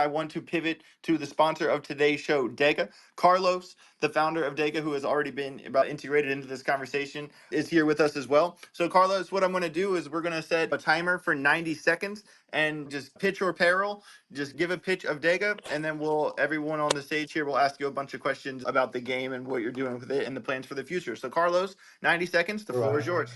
I want to pivot to the sponsor of today's show, DEGA. Carlos, the founder of DEGA, who has already been integrated into this conversation, is here with us as well. So, Carlos, what I'm going to do is we're going to set a timer for 90 seconds and just pitch or peril. Just give a pitch of DEGA, and then everyone on the stage here will ask you a bunch of questions about the game and what you're doing with it and the plans for the future. So, Carlos, 90 seconds. The floor is yours.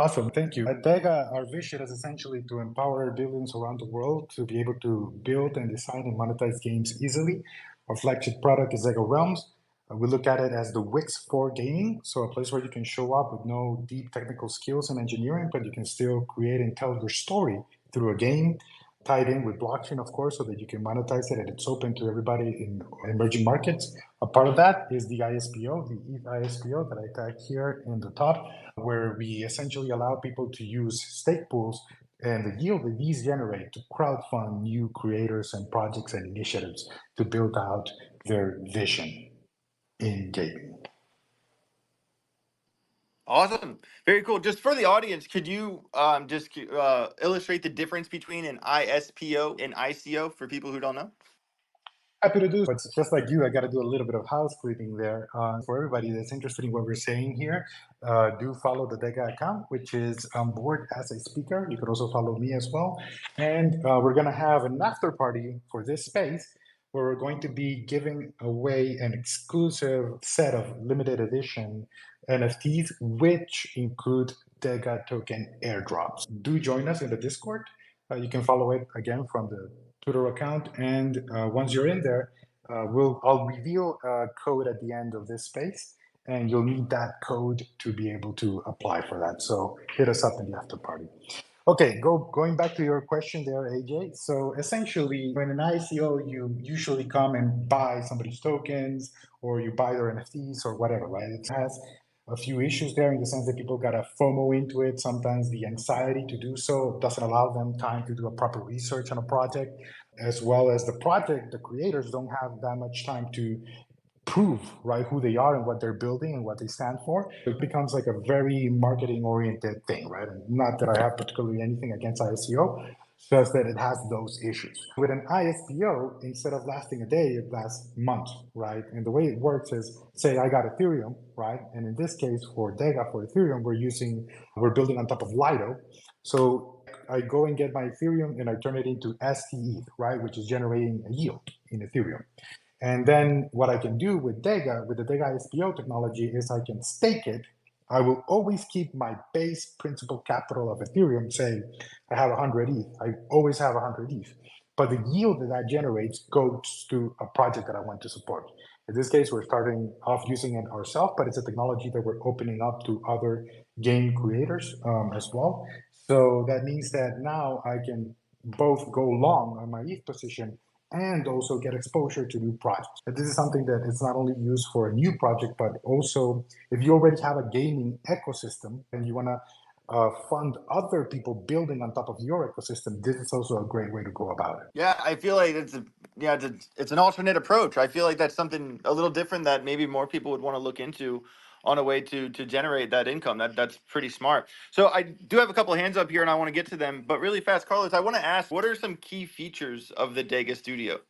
Awesome, thank you. At DEGA, our vision is essentially to empower billions around the world to be able to build and design and monetize games easily. Our flagship product is DEGA Realms. We look at it as the Wix for gaming, so a place where you can show up with no deep technical skills in engineering, but you can still create and tell your story through a game, tied in with blockchain, of course, so that you can monetize it and it's open to everybody in emerging markets. A part of that is the ISPO, the ETH ISPO that I tagged here in the top, where we essentially allow people to use stake pools and the yield that these generate to crowdfund new creators and projects and initiatives to build out their vision in gaming. Awesome. Very cool. Just for the audience, could you illustrate the difference between an ISPO and ICO for people who don't know? Happy to do, but just like you, I got to do a little bit of housekeeping there. For everybody that's interested in what we're saying here, do follow the DEGA account, which is on board as a speaker. You could also follow me as well. And we're going to have an after party for this space where we're going to be giving away an exclusive set of limited edition NFTs, which include DEGA token airdrops. Do join us in the Discord. You can follow it again from the Twitter account, and once you're in there, I'll reveal a code at the end of this space, and you'll need that code to be able to apply for that. So hit us up in the after party. Okay, going back to your question there, AJ. So essentially, when an ICO, you usually come and buy somebody's tokens, or you buy their NFTs or whatever, right? It has a few issues there in the sense that people got a FOMO into it. Sometimes the anxiety to do so doesn't allow them time to do a proper research on a project, as well as the creators don't have that much time to prove, right, who they are and what they're building and what they stand for. It becomes like a very marketing oriented thing, right? And not that I have particularly anything against ICO, just that it has those issues. With an ISPO, instead of lasting a day, it lasts months, right? And the way it works is, say I got Ethereum, right? And in this case, for DEGA, for Ethereum, we're building on top of Lido. So I go and get my Ethereum and I turn it into STETH, right? Which is generating a yield in Ethereum. And then what I can do with DEGA, with the DEGA ISPO technology, is I can stake it. I will always keep my base principal capital of Ethereum. Say I have 100 ETH. I always have 100 ETH. But the yield that generates goes to a project that I want to support. In this case, we're starting off using it ourselves, but it's a technology that we're opening up to other game creators as well. So that means that now I can both go long on my ETH position and also get exposure to new projects. But this is something that is not only used for a new project, but also if you already have a gaming ecosystem and you want to fund other people building on top of your ecosystem, this is also a great way to go about it. Yeah, I feel like it's an alternate approach. I feel like that's something a little different that maybe more people would want to look into on a way to generate that income. That's pretty smart. So I do have a couple of hands up here and I want to get to them, but really fast, Carlos, I want to ask, what are some key features of the DEGA Studio?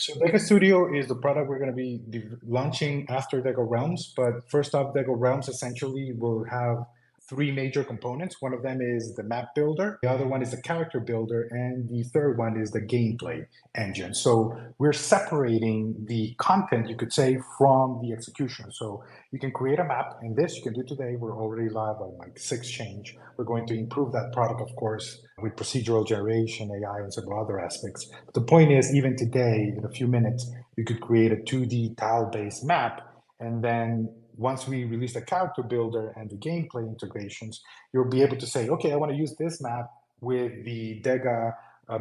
So DEGA Studio is the product we're going to be launching after DEGA Realms. But first off, DEGA Realms essentially will have three major components. One of them is the map builder, the other one is the character builder, and the third one is the gameplay engine. So we're separating the content, you could say, from the execution. So you can create a map, and this you can do today. We're already live on like 6change. We're going to improve that product, of course, with procedural generation, AI, and several other aspects. But the point is, even today, in a few minutes, you could create a 2D tile-based map, and then once we release the character builder and the gameplay integrations, you'll be able to say, okay, I want to use this map with the DEGA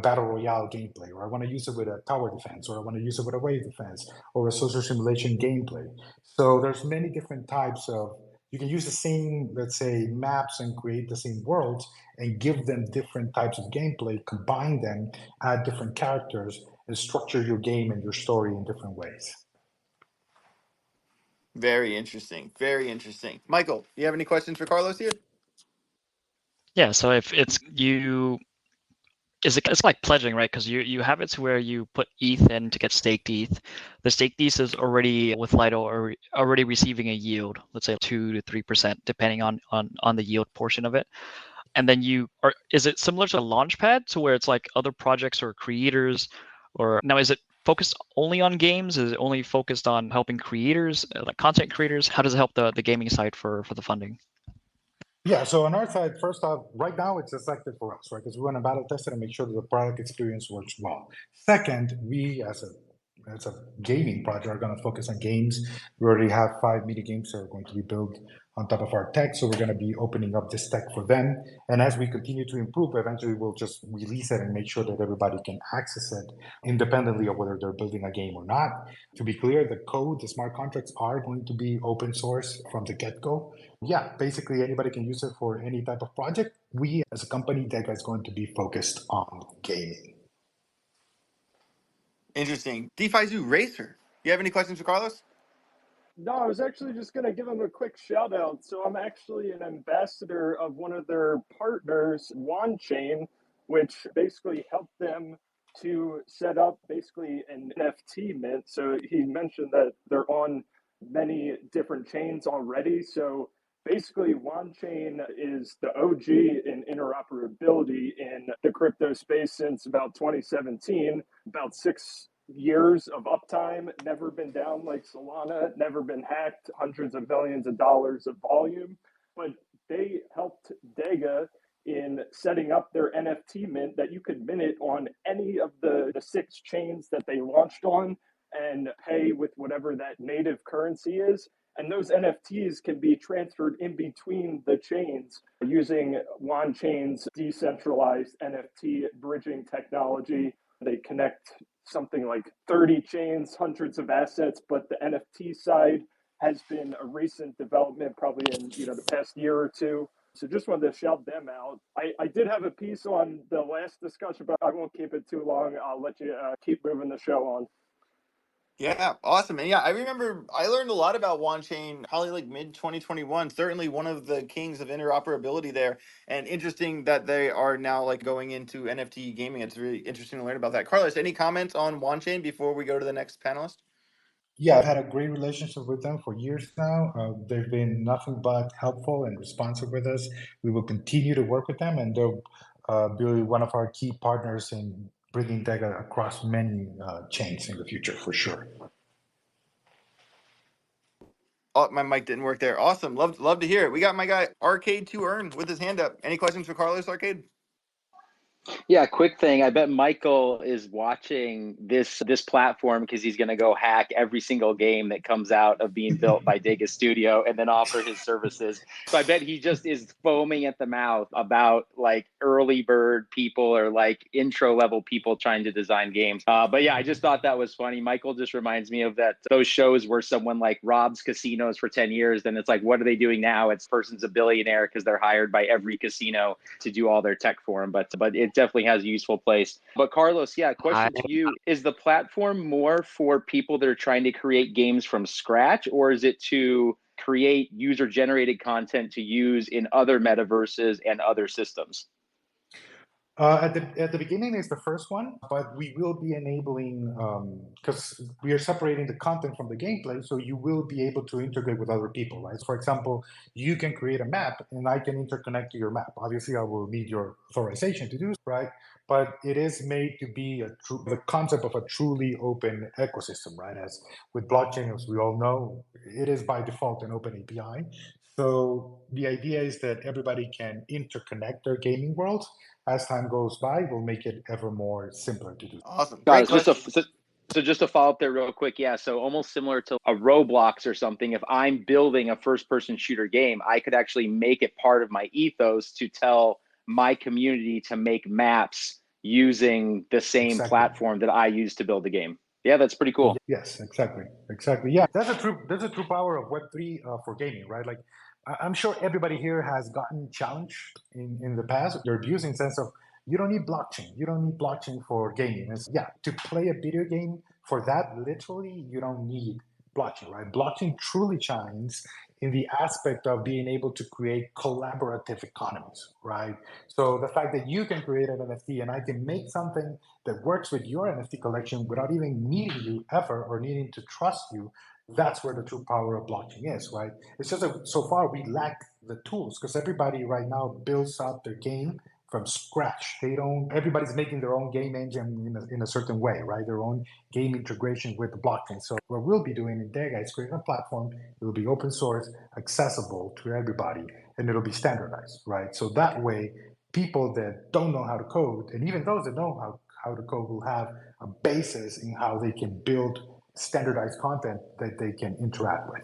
Battle Royale gameplay, or I want to use it with a tower defense, or I want to use it with a wave defense, or a social simulation gameplay. So there's many different types of You can use the same, let's say, maps and create the same worlds and give them different types of gameplay, combine them, add different characters, and structure your game and your story in different ways. Very interesting. Very interesting. Michael, you have any questions for Carlos here? Yeah, so if it's you, it's like pledging, right? Because you have it to where you put ETH in to get staked ETH. The staked ETH is already with Lido or already receiving a yield, let's say 2 to 3%, depending on the yield portion of it. And then is it similar to a Launchpad to where it's like other projects or creators, or now is it focused only on games? Is it only focused on helping creators, like content creators? How does it help the gaming side for the funding? Yeah, so on our side, first off, right now it's effective for us, right? Because we want to battle test it and make sure that the product experience works well. Second, we as a gaming project are going to focus on games. We already have 5 mini games that are going to be built on top of our tech, so we're going to be opening up this tech for them. And as we continue to improve, eventually we'll just release it and make sure that everybody can access it independently of whether they're building a game or not. To be clear, the code, the smart contracts are going to be open source from the get-go. Yeah, basically anybody can use it for any type of project. We as a company, DEGA is going to be focused on gaming. Interesting. DeFi Zoo Racer. You have any questions for Carlos? No, I was actually just going to give them a quick shout out. So I'm actually an ambassador of one of their partners, Wchain, which basically helped them to set up basically an NFT mint. So he mentioned that they're on many different chains already. So basically, Wchain is the OG in interoperability in the crypto space since about 2017, about 6 years of uptime, never been down like Solana, never been hacked, hundreds of millions of dollars of volume. But they helped DEGA in setting up their NFT mint that you could mint it on any of the 6 chains that they launched on and pay with whatever that native currency is. And those NFTs can be transferred in between the chains using Wanchain's decentralized NFT bridging technology. They connect something like 30 chains, hundreds of assets, but the NFT side has been a recent development, probably in the past year or two. So just wanted to shout them out. I did have a piece on the last discussion, but I won't keep it too long. I'll let you keep moving the show on. Yeah, awesome. And yeah, I remember I learned a lot about Wanchain probably like mid 2021. Certainly one of the kings of interoperability there. And interesting that they are now like going into NFT gaming. It's really interesting to learn about that. Carlos, any comments on Wanchain before we go to the next panelist? Yeah, I've had a great relationship with them for years now. They've been nothing but helpful and responsive with us. We will continue to work with them, and they'll be one of our key partners in bringing DEGA across many chains in the future, for sure. Oh, my mic didn't work there. Awesome. Love to hear it. We got my guy Arcade to Earn with his hand up. Any questions for Carlos, Arcade? Yeah, quick thing. I bet Michael is watching this platform because he's going to go hack every single game that comes out of being built by DEGA Studio and then offer his services. So I bet he just is foaming at the mouth about like early bird people or like intro level people trying to design games. But yeah, I just thought that was funny. Michael just reminds me of those shows where someone like robs casinos for 10 years. Then it's like, what are they doing now? It's person's a billionaire because they're hired by every casino to do all their tech for him. But it definitely has a useful place. But Carlos, yeah, question to you. Is the platform more for people that are trying to create games from scratch, or is it to create user-generated content to use in other metaverses and other systems? At the beginning is the first one, but we will be enabling, because we are separating the content from the gameplay, so you will be able to integrate with other people, right? For example, you can create a map and I can interconnect to your map. Obviously, I will need your authorization to do so, right? But it is made to be the concept of a truly open ecosystem, right? As with blockchain, as we all know, it is by default an open API. So the idea is that everybody can interconnect their gaming worlds. As time goes by, we'll make it ever more simpler to do. Awesome. Got Great it. question. So just to follow up there real quick, yeah, so almost similar to a Roblox or something, if I'm building a first-person shooter game, I could actually make it part of my ethos to tell my community to make maps using the same platform that I use to build the game. Yeah, that's pretty cool. Yes, exactly. Yeah, that's a true power of Web3 for gaming, right? Like I'm sure everybody here has gotten challenged in the past. They're abusing sense of you don't need blockchain. You don't need blockchain for gaming. Yeah, to play a video game for that, literally, you don't need blockchain, right? Blockchain truly shines in the aspect of being able to create collaborative economies, right? So the fact that you can create an NFT and I can make something that works with your NFT collection without even needing you ever or needing to trust you, that's where the true power of blockchain is, right? It's just that so far we lack the tools because everybody right now builds out their game from scratch. They don't. Everybody's making their own game engine in a certain way, right? Their own game integration with the blockchain. So what we'll be doing in DEGA is creating a platform. It will be open source, accessible to everybody, and it'll be standardized, right? So that way, people that don't know how to code, and even those that know how to code, will have a basis in how they can build standardized content that they can interact with.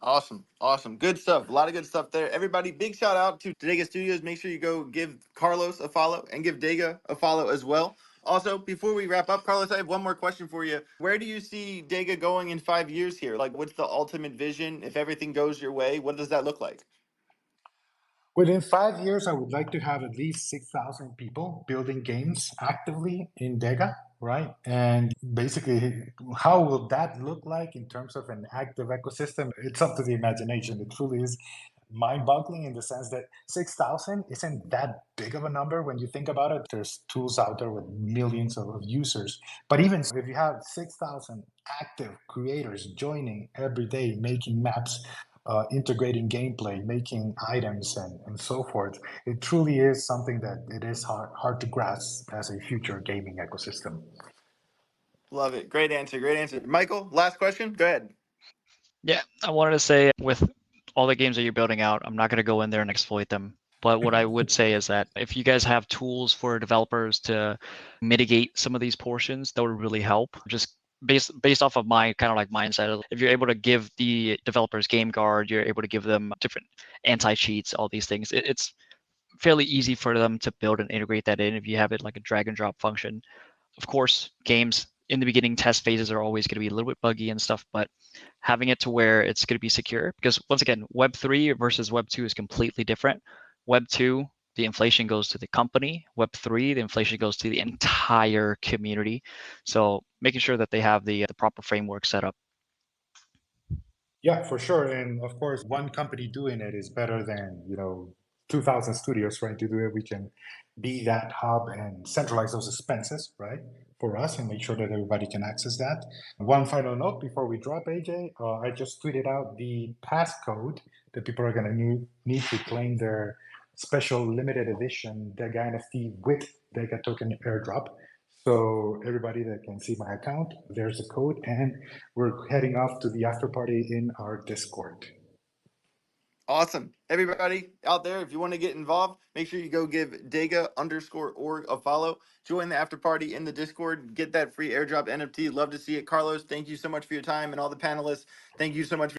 Awesome. Awesome. Good stuff. A lot of good stuff there. Everybody, big shout out to DEGA Studios. Make sure you go give Carlos a follow and give DEGA a follow as well. Also, before we wrap up, Carlos, I have one more question for you. Where do you see DEGA going in 5 years here? Like, what's the ultimate vision? If everything goes your way, what does that look like? Within 5 years, I would like to have at least 6,000 people building games actively in DEGA, right? And basically, how will that look like in terms of an active ecosystem? It's up to the imagination. It truly is mind-boggling in the sense that 6,000 isn't that big of a number when you think about it. There's tools out there with millions of users. But even if you have 6,000 active creators joining every day, making maps, integrating gameplay, making items, and so forth, it truly is something that it is hard to grasp as a future gaming ecosystem. Love it. Great answer. Great answer. Michael, last question. Go ahead. Yeah, I wanted to say with all the games that you're building out, I'm not going to go in there and exploit them. But what I would say is that if you guys have tools for developers to mitigate some of these portions, that would really help. Just based off of my kind of like mindset, if you're able to give the developers game guard, you're able to give them different anti-cheats, all these things. It's fairly easy for them to build and integrate that in if you have it like a drag and drop function. Of course, games in the beginning test phases are always going to be a little bit buggy and stuff, but having it to where it's going to be secure, because once again, Web 3 versus Web 2 is completely different. Web 2, the inflation goes to the company. Web 3, the inflation goes to the entire community. So making sure that they have the proper framework set up. Yeah, for sure. And of course, one company doing it is better than, 2,000 studios trying to do it. We can be that hub and centralize those expenses, right, for us and make sure that everybody can access that. One final note before we drop, AJ, I just tweeted out the passcode that people are going to need to claim their special limited edition DEGA NFT with DEGA token airdrop. So everybody that can see my account, there's the code, and we're heading off to the after party in our Discord. Awesome. Everybody out there, if you want to get involved, make sure you go give DEGA_org a follow. Join the after party in the Discord. Get that free airdrop NFT. Love to see it. Carlos, thank you so much for your time. And all the panelists, thank you so much.